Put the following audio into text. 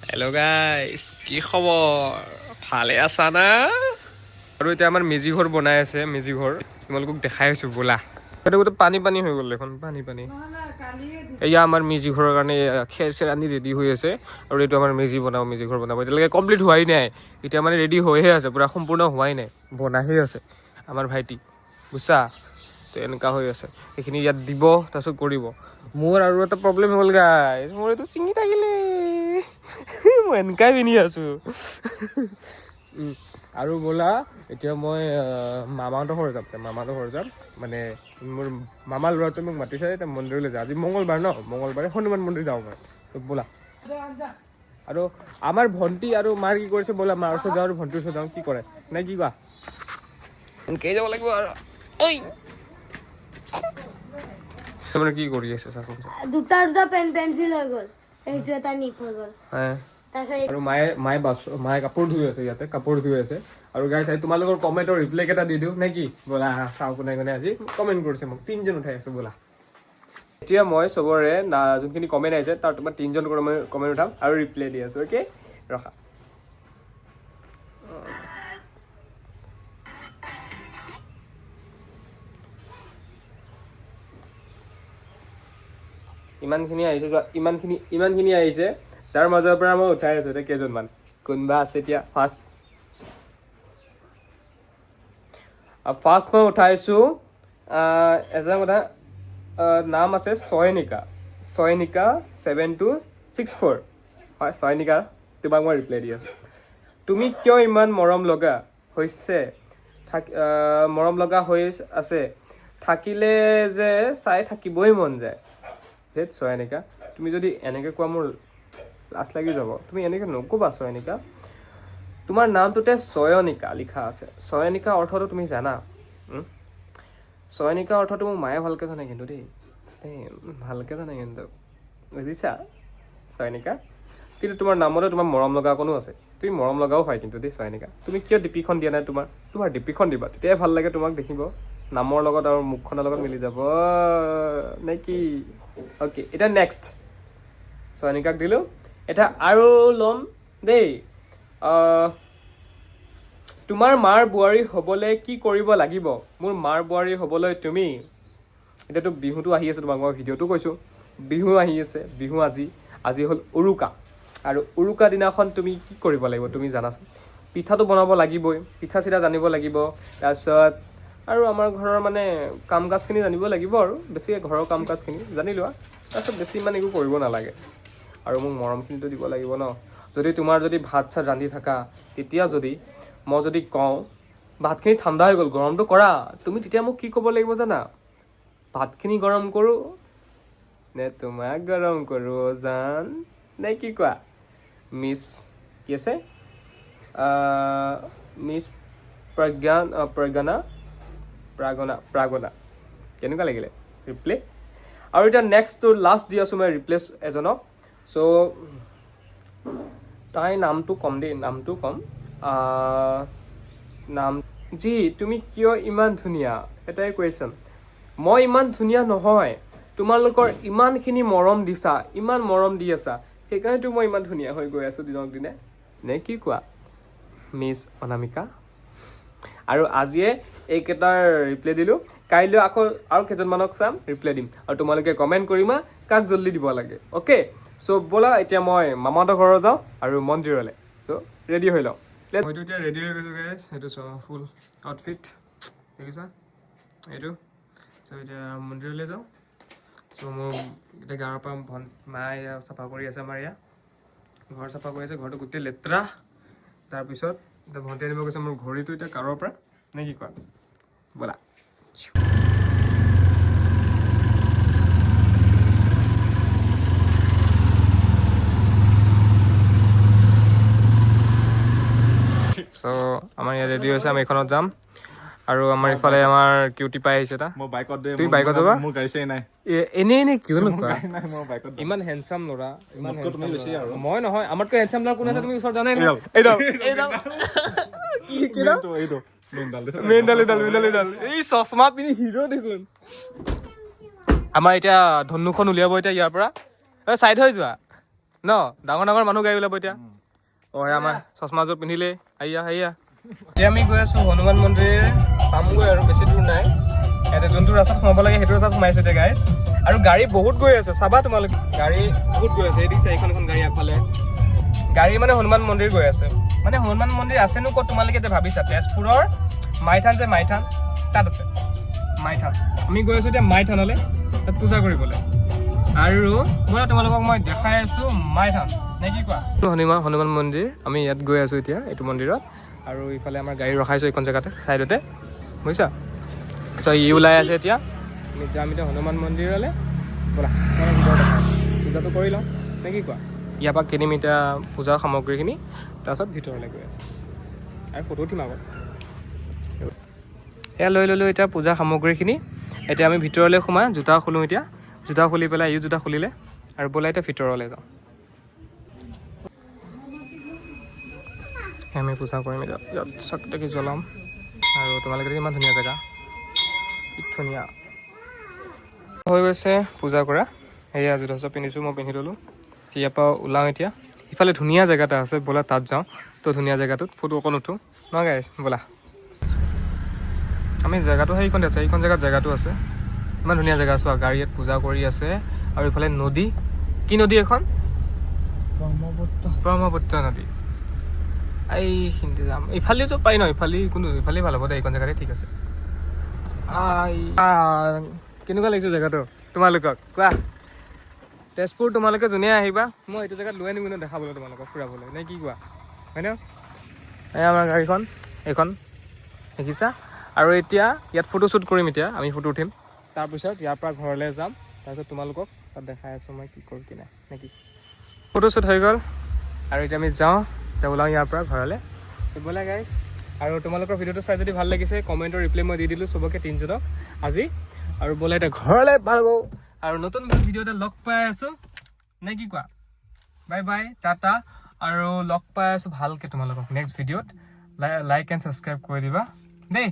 Hello' গাইছ, কি খবৰ? ভালে আছা না? আৰু এতিয়া আমাৰ মেজি ঘৰ বনাই আছে। মেজি ঘৰ তোমালোকক দেখাই আছো ব'লা। এইটো গোটেই পানী পানী হৈ গ'ল দেখোন, পানী পানী। এয়া আমাৰ মেজি ঘৰৰ কাৰণে খেৰ চেৰ আনি ৰেডি হৈ আছে। আৰু এইটো আমাৰ মেজি ঘৰ বনাব এতিয়ালৈকে কমপ্লিট হোৱাই নাই। এতিয়া মানে ৰেডি হৈহে আছে, পূৰা সম্পূৰ্ণ হোৱাই নাই, বনাইহে আছে আমাৰ ভাইটি, বুজিছা? তো এনেকুৱা হৈ আছে, সেইখিনি ইয়াত দিব, তাৰপিছত কৰিব। মোৰ আৰু এটা প্ৰব্লেম হ'ল গাইছ, মোৰ এইটো ছিঙি থাকিলে। মই এনেকাই পিন্ধি আছো। আৰু ব'লা এতিয়া মই মামাহঁতৰ ঘৰ যাম। মানে মোৰ মামাৰ ল'ৰাটোৱে মোক মাতিছে এতিয়া মন্দিৰলৈ যাওঁ। আজি মংগলবাৰ ন, মংগলবাৰে হনুমান মন্দিৰ যাওঁ মই। ত' ব'লা। আৰু আমাৰ ভণ্টি আৰু মাৰ কি কৰিছে, ব'লা মাৰ ওচৰত যাওঁ আৰু ভণ্টিৰ ওচৰত যাওঁ। কি কৰে নে কি কোৱা? এনেকেই যাব লাগিব আৰু। মানে কি কৰি আছে দুটা পেন পেঞ্চিল হৈ গ'ল, এইটো এটা নিপ হৈ গ'ল। আৰু মায়ে কাপোৰ ধুই আছে, ইয়াতে কাপোৰ ধুই আছে। আৰু গাইছ তোমালোকৰ কমেণ্টৰ ৰিপ্লাই কেইটা দি দিওঁ নে কি? ব'লা চাওঁ কোনে কোনে আজি কমেণ্ট কৰিছে মোক। 3জন উঠাই আছো ব'লা। এতিয়া মই চবৰে যোনখিনি কমেণ্ট আহিছে তাৰ তোমাৰ 3জন কমেণ্ট উঠাম আৰু ৰিপ্লাই দি আছো। অ'কে, ৰখা। ইমানখিনি আহিছে, তাৰ মাজৰ পৰা মই উঠাই আছো এতিয়া কেইজনমান। কোনোবা আছে এতিয়া? ফাৰ্ষ্ট মই উঠাইছোঁ এজন কথা, নাম আছে ছয়নিকা 7264। হয় ছয়নিকা, তোমাক মই ৰিপ্লাই দি আছোঁ। তুমি কিয় ইমান মৰম লগা হৈ আছে, থাকিলে যে চাই থাকিবই মন যায়। ধেত ছয়নিকা, তুমি যদি এনেকৈ কোৱা মোৰ লাজ লাগি যাব। তুমি এনেকৈ নক'বা ছয়নিকা। তোমাৰ নামটোতে ছয়নিকা লিখা আছে। ছয়নিকা অৰ্থটো তুমি জানা? ছয়নিকা অৰ্থটো মোৰ মায়ে ভালকৈ জানে কিন্তু দেই, ভালকৈ জানে কিন্তু, বুজিছা ছয়নিকা? কিন্তু তোমাৰ নামতে তোমাৰ মৰম লগা অকণো আছে। তুমি মৰম লগাও হয় কিন্তু দেই ছয়নিকা। তুমি কিয় ডিপিখন দিয়া নাই? তোমাৰ ডিপিখন দিবা, তেতিয়াই ভাল লাগে তোমাক দেখিব। নামৰ লগত আৰু মুখখনৰ লগত মিলি যাব নে কি? অ'কে, এতিয়া নেক্সট ছয়নিকাক দিলোঁ। এতিয়া আৰু ল'ম দেই। তোমাৰ মাৰ বোৱাৰী হ'বলৈ কি কৰিব লাগিব? মোৰ মাৰ বোৱাৰী হ'বলৈ তুমি, এতিয়াতো বিহুটো আহি আছে, তোমাক মই ভিডিঅ'টো কৈছোঁ। বিহু আহি আছে, বিহু আজি হ'ল উৰুকা। আৰু উৰুকা দিনাখন তুমি কি কৰিব লাগিব তুমি জানাচোন? পিঠাটো বনাব লাগিবই, পিঠা চিঠা জানিব লাগিব। তাৰপিছত আৰু আমাৰ ঘৰৰ মানে কাম কাজখিনি জানিব লাগিব, আৰু বেছিকৈ ঘৰৰ কাম কাজখিনি জানি লোৱা। তাৰপিছত বেছি ইমান একো কৰিব নালাগে। আৰু মোক মৰমখিনিতো দিব লাগিব ন। তোমাৰ যদি ভাত চাত ৰান্ধি থাকা, তেতিয়া মই যদি কওঁ ভাতখিনি ঠাণ্ডা হৈ গ'ল, গৰমটো কৰা, তুমি তেতিয়া মোক কি ক'ব লাগিব জানা? ভাতখিনি গৰম কৰোঁ নে তোমাক গৰম কৰোঁ জান, নে কি কোৱা? মিছ প্ৰাগনা। কেনেকুৱা লাগিলে ৰিপ্লে? আৰু এতিয়া নেক্সটটো লাষ্ট দি আছোঁ মই ৰিপ্লেচ এজনক। চ' তাই নামটো ক'ম দেই, নাম জি তুমি কিয় ইমান ধুনীয়া? এটাই কুৱেশ্যন। মই ইমান ধুনীয়া নহয়, তোমালোকৰ ইমানখিনি মৰম দিছা, ইমান মৰম দি আছা, সেইকাৰণেতো মই ইমান ধুনীয়া হৈ গৈ আছোঁ দিনক দিনে, নে কি কোৱা মিছ অনামিকা? আৰু আজিয়ে এইকেইটাৰ ৰিপ্লাই দিলোঁ। কাইলৈ আকৌ আৰু কেইজনমানক চাম, ৰিপ্লাই দিম। আৰু তোমালোকে কমেণ্ট কৰিবা কাক জল্দি দিব লাগে। অ'কে, চ' ব'লা এতিয়া মই মামাহঁতৰ ঘৰত যাওঁ আৰু মন্দিৰলৈ। চ' ৰেডি হৈ লওঁ। মইতো এতিয়া ৰেডি হৈ গৈছোঁ গাইছ। সেইটো চোৱা ফুল আউটফিট দেখিছা এইটো। চ' এতিয়া মন্দিৰলৈ যাওঁ। চ' মোৰ এতিয়া গাঁৱৰ পৰা মায়ে চাফা কৰি আছে, আমাৰ ঘৰ চাফা কৰি আছে, ঘৰটো গোটেই লেতেৰা। তাৰপিছত এতিয়া ভণ্টি আনিব গৈছে মোৰ ঘড়ীটো এতিয়া কাৰৰ পৰা, নে কি কোৱা? ব'লা। চ' আমাৰ ইয়াত ৰেডি হৈছে, আমি এইখনত যাম। আৰু আমাৰ ইফালে আমাৰ কিউটি পাই আহিছে এটা। তুমি বাইকত যাবা? মোৰ গাড়ী চাড়ী নাই। এনেই কিয় নোপোৱা? ইমান হেণ্ডচাম ল'ৰা, মই নহয়, আমাতকৈ হেণ্ডচাম ল'ৰা কোন আছে তুমি ওচৰত জানাই নহয়। মেইনডাল এই চশমা পিন্ধি হিৰো দেখোন। আমাৰ এতিয়া ধনুখন উলিয়াব এতিয়া ইয়াৰ পৰা। চাইড হৈ যোৱা ন ডাঙৰ ডাঙৰ মানুহ গাড়ী ওলাব এতিয়া অ' আমাৰ চশমাযোৰ পিন্ধিলে আইয়া আইয়া এতিয়া আমি গৈ আছোঁ হনুমান মন্দিৰ পামগৈ আৰু বেছি দূৰ নাই ইয়াতে যোনটো ৰাস্তাত সোমাব লাগে সেইটো ৰাস্তাত সোমাইছোঁ এতিয়া গাইজ আৰু গাড়ী বহুত গৈ আছে চাবা তোমালোকে গাড়ী বহুত গৈ আছে এই দেখিছা এইখন গাড়ী আগফালে গাড়ী মানে হনুমান মন্দিৰ গৈ আছে মানে হনুমান মন্দিৰ আছেনো ক'ত তোমালোকে যে ভাবিছা তেজপুৰৰ মাইথান যে মাইথান তাত আছে মাইথান আমি গৈ আছোঁ এতিয়া মাইথানলৈ তাত পূজা কৰিবলৈ আৰু মই তোমালোকক মই দেখাই আছোঁ মাইথান নে কি কোৱা হনুমান মন্দিৰ আমি ইয়াত গৈ আছোঁ এতিয়া এইটো মন্দিৰত আৰু ইফালে আমাৰ গাড়ী ৰখাইছোঁ এইখন জেগাতে ছাইডতে বুজিছা চ' ই ওলাই আছে এতিয়া আমি যাম এতিয়া হনুমান মন্দিৰলৈ ব'লা পূজাটো কৰি লওঁ নে কি কোৱা ইয়াৰ পৰা কিনিম এতিয়া পূজাৰ সামগ্ৰীখিনি তাৰপিছত ভিতৰলৈ গৈ আছে আৰু ফটো উঠিম আগত এয়া লৈ ল'লোঁ এতিয়া পূজাৰ সামগ্ৰীখিনি এতিয়া আমি ভিতৰলৈ সোমাই জোতা খোলোঁ এতিয়া জোতা খুলি পেলাই ইও জোতা খুলিলে আৰু ব'লা এতিয়া ভিতৰলৈ যাওঁ আমি পূজা কৰিম এতিয়া ইয়াত চাকি জ্বলাম আৰু তোমালোকে ইমান ধুনীয়া জেগা কি ধুনীয়া হৈ গৈছে পূজা কৰা এয়া জোতা চোতা পিন্ধিছোঁ মই পিন্ধি ল'লোঁ ইয়াৰ পৰা ওলাওঁ এতিয়া ইফালে ধুনীয়া জেগা এটা আছে ব'লা তাত যাওঁ তো ধুনীয়া জেগাটোত ফটো অকণ উঠোঁ ন গাইছ ব'লা আমি জেগাটো সেইখনতে আছে এইখন জেগাত জেগাটো আছে ইমান ধুনীয়া জেগা চোৱা গাড়ী ইয়াত পূজা কৰি আছে আৰু ইফালে নদী কি নদী এখন ব্ৰহ্মপুত্ৰ নদী এইখিনিতে যাম ইফালেতো পাৰি ন ইফালেই ভাল হ'ব দে এইখন জেগাতে ঠিক আছে কেনেকুৱা লাগিছে জেগাটো তোমালোকক কোৱা তেজপুৰ তোমালোকে যোনে আহিবা মই এইটো জেগাত লৈ আনিম কিন্তু দেখাবলৈ তোমালোকক ফুৰাবলৈ নে কি কোৱা হয়নে এই আমাৰ গাড়ীখন এইখন দেখিছা আৰু এতিয়া ইয়াত ফটোশ্বুট কৰিম এতিয়া আমি ফটো উঠিম তাৰপিছত ইয়াৰ পৰা ঘৰলৈ যাম তাৰপিছত তোমালোকক তাত দেখাই আছোঁ মই কি কৰোঁ কি নাই নে কি ফটোশ্বুট হৈ গ'ল আৰু এতিয়া আমি যাওঁ এতিয়া ওলাওঁ ইয়াৰ পৰা ঘৰলৈ ব'লা গাইছ আৰু তোমালোকৰ ভিডিঅ'টো চাই যদি ভাল লাগিছে কমেণ্টৰ ৰিপ্লাই মই দি দিলোঁ চবকে 3 জনক আজি আৰু ব'লা এতিয়া ঘৰলৈ ভাল গ'ল আৰু নতুন ভিডিঅ' এটা লগ পাই আছোঁ নে কি কোৱা বাই বাই টাটা আৰু লগ পাই আছোঁ ভালকৈ তোমালোকক নেক্সট ভিডিঅ'ত লাইক এণ্ড ছাবস্ক্ৰাইব কৰি দিবা দেই